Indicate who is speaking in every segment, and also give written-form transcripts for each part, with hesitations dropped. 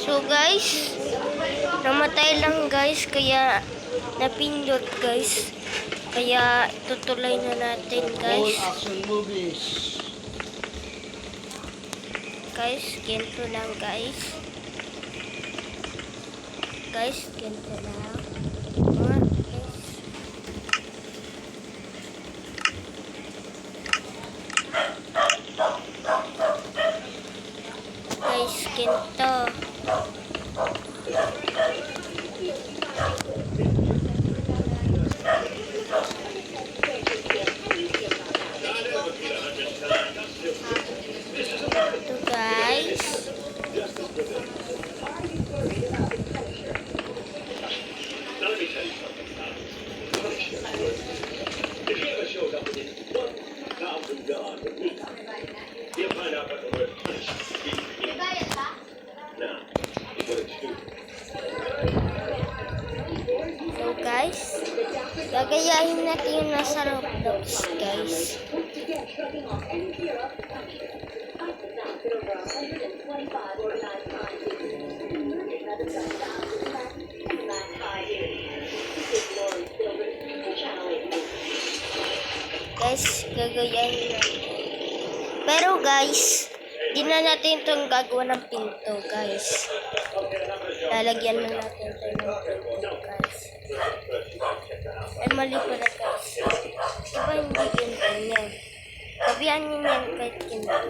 Speaker 1: So guys, namatay lang guys, kaya napindot guys. Kaya tutuloy na natin guys.
Speaker 2: All action movies.
Speaker 1: Guys, ganito lang guys. Guys, ganito lang. Guys, ganito. Ito guys. So guys, gagayahin natin yung nasa Roblox guys. Guys, gagayahin natin. Pero guys, di na natin itong gagawa ng pinto guys. Lalagyan na natin ito ng pinto guys. Ay, mali pala guys. Diba hindi ganyan? Sabihan nyo yan kahit ganyan.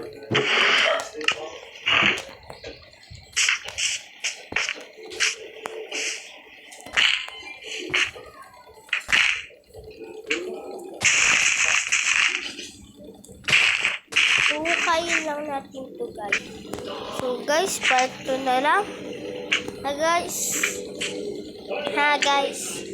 Speaker 1: Hukayin lang natin ito guys. So guys, part 2 na lang. Ha guys.